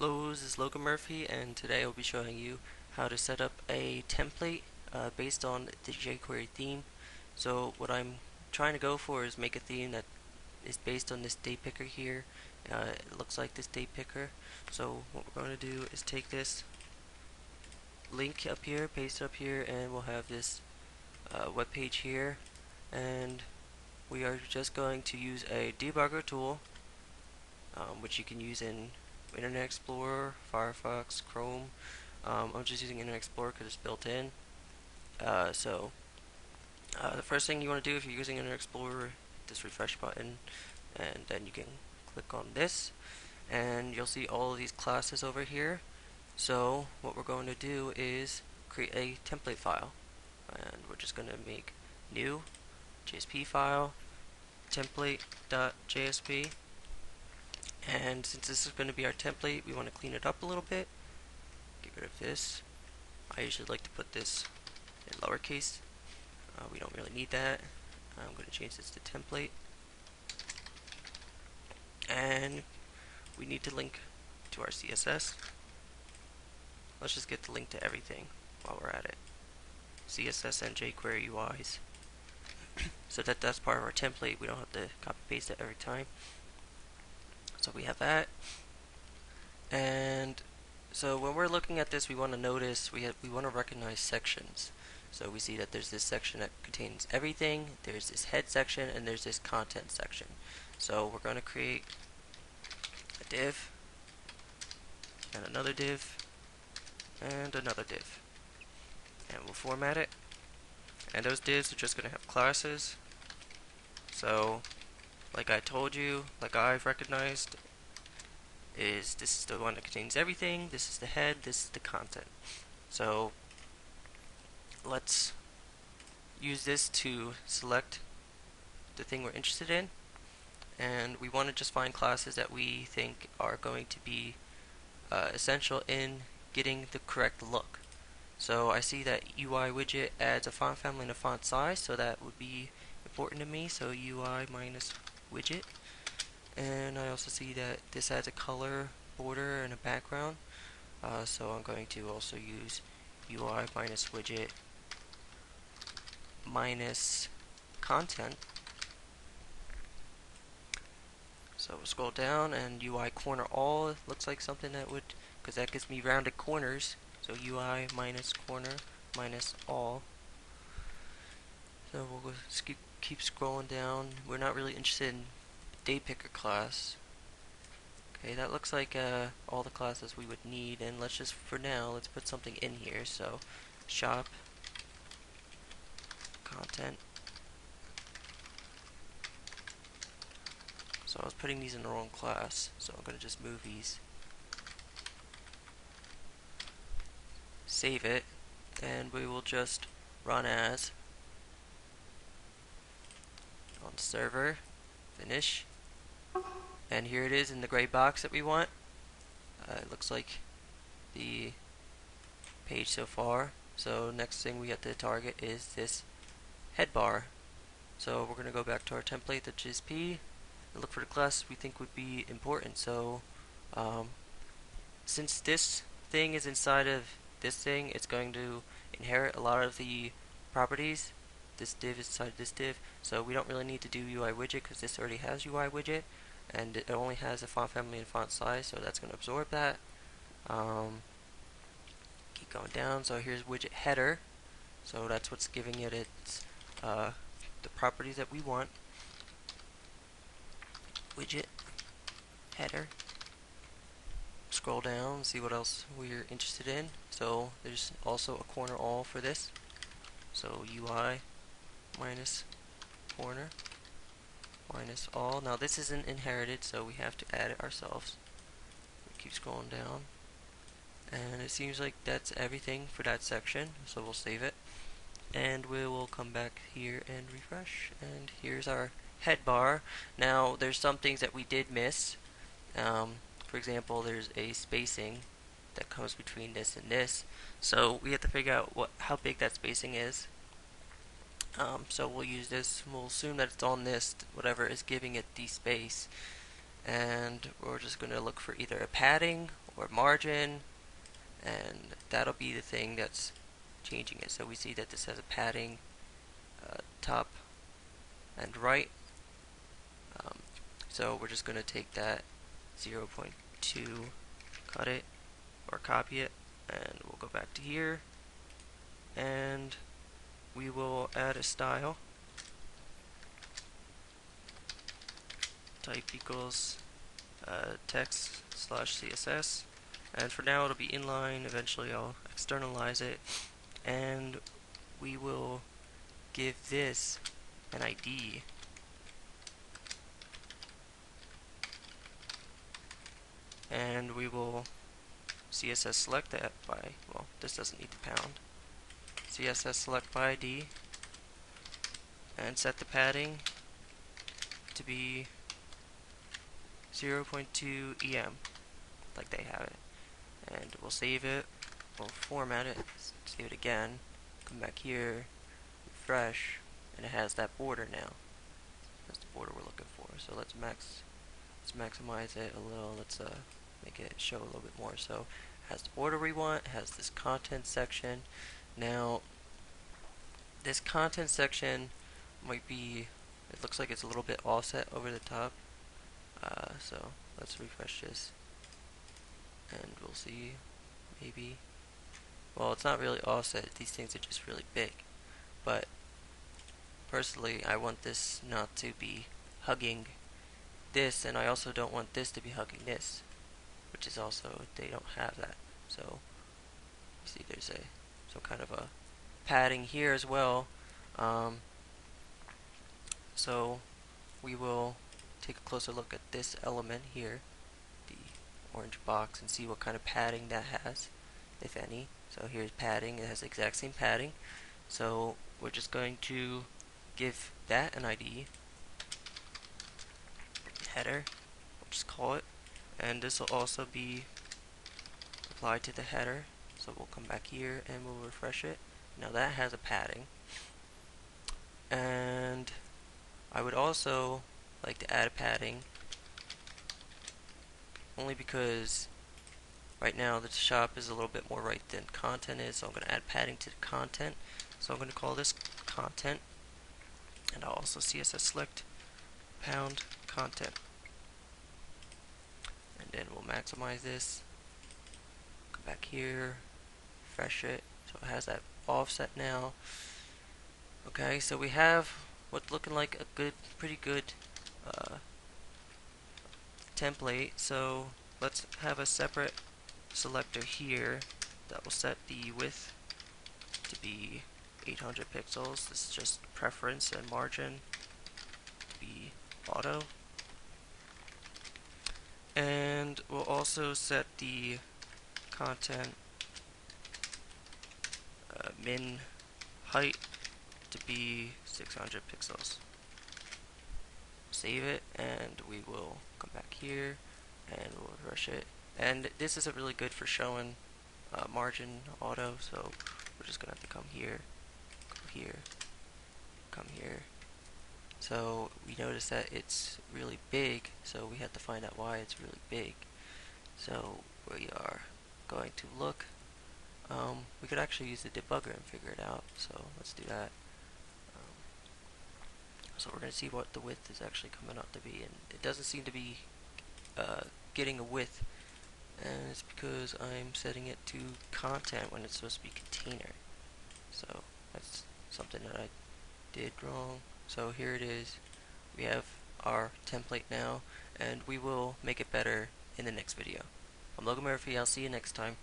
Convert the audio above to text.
Hello, this is Logan Murphy, and today I'll be showing you how to set up a template based on the jQuery theme. So what I'm trying to go for is make a theme that is based on this date picker here. It looks like this date picker. So what we're going to do is take this link up here, paste it up here, and we'll have this web page here. And we are just going to use a debugger tool, which you can use in Internet Explorer, Firefox, Chrome. I'm just using Internet Explorer because it's built in. The first thing you want to do if you're using Internet Explorer, this refresh button, and then you can click on this, and you'll see all of these classes over here. So what we're going to do is create a template file, and we're just going to make new JSP file, template.jsp. And since this is going to be our template, we want to clean it up a little bit. Get rid of this. I usually like to put this in lowercase. We don't really need that. I'm going to change this to template. And we need to link to our CSS. Let's just get the link to everything while we're at it. CSS and jQuery UIs. So that's part of our template. We don't have to copy paste it every time. So we have that. And so when we're looking at this, we want to notice we want to recognize sections. So we see that there's this section that contains everything, there's this head section, and there's this content section. So we're going to create a div, and another div, and another div. And we'll format it. And those divs are just going to have classes. So like I told you, like I've recognized, this is the one that contains everything, this is the head, this is the content. So let's use this to select the thing we're interested in, and we want to just find classes that we think are going to be essential in getting the correct look. So I see that UI widget adds a font family and a font size, so that would be important to me. So UI minus widget. And I also see that this adds a color border and a background, so I'm going to also use UI minus widget minus content. So we'll scroll down, and UI corner all looks like something that would, because that gives me rounded corners. So UI minus corner minus all. So we'll keep scrolling down. We're not really interested in date picker class. Okay, that looks like all the classes we would need, and let's just, for now, let's put something in here. So shop content. So I was putting these in the wrong class, so I'm going to just move these. Save it, and we will just run as on server, finish, and here it is in the gray box that we want. It looks like the page so far. So next thing we have to target is this head bar. So we're going to go back to our template, the JSP, and look for the class we think would be important. So since this thing is inside of this thing, it's going to inherit a lot of the properties. This div is inside this div, so we don't really need to do UI widget because this already has UI widget, and it only has a font family and font size, so that's going to absorb that. Keep going down. So here's widget header, so that's what's giving it its the properties that we want. Widget header. Scroll down, see what else we're interested in. So there's also a corner all for this. So UI minus corner minus all. Now this isn't inherited, so we have to add it ourselves. We keep scrolling down, and it seems like that's everything for that section, so we'll save it, and we will come back here and refresh, and here's our head bar. Now there's some things that we did miss. For example, there's a spacing that comes between this and this, so we have to figure out how big that spacing is. So we'll use this, we'll assume that it's on this, whatever is giving it the space, and we're just going to look for either a padding or margin, and that'll be the thing that's changing it. So we see that this has a padding top and right. So we're just going to take that 0.2, cut it or copy it, and we'll go back to here, and we will add a style. Type equals text / CSS, and for now it'll be inline. Eventually I'll externalize it, and we will give this an ID, and we will CSS select that by, well, this doesn't need the pound, CSS select by ID, and set the padding to be 0.2 EM, like they have it. And we'll save it, we'll format it, save it again, come back here, refresh, and it has that border now. That's the border we're looking for. So let's maximize it a little. Let's make it show a little bit more. So it has the border we want, it has this content section. Now this content section might be, it looks like it's a little bit offset over the top. So let's refresh this, and we'll see, maybe, well, it's not really offset, these things are just really big, but personally I want this not to be hugging this, and I also don't want this to be hugging this, which is also, they don't have that. So you see there's some kind of a padding here as well. So we will take a closer look at this element here, the orange box, and see what kind of padding that has, if any. So here's padding, it has the exact same padding. So we're just going to give that an ID, header, we'll just call it, and this will also be applied to the header. So we'll come back here and we'll refresh it. Now that has a padding, and I would also like to add a padding, only because right now the shop is a little bit more right than content is, so I'm going to add padding to the content. So I'm going to call this content, and I'll also CSS select pound content, and then we'll maximize this, come back here, refresh it, so it has that offset now. Okay, so we have what's looking like a pretty good template. So let's have a separate selector here that will set the width to be 800 pixels. This is just preference, and margin to be auto. And we'll also set the content min height to be 600 pixels. Save it, and we will come back here and we'll refresh it. And this isn't really good for showing margin auto, so we're just gonna have to come here, come here. So we notice that it's really big, so we have to find out why it's really big. So we are going to look. We could actually use the debugger and figure it out, so let's do that. So we're going to see what the width is actually coming out to be, and it doesn't seem to be getting a width, and it's because I'm setting it to content when it's supposed to be container. So that's something that I did wrong. So here it is. We have our template now, and we will make it better in the next video. I'm Logan Murphy. I'll see you next time.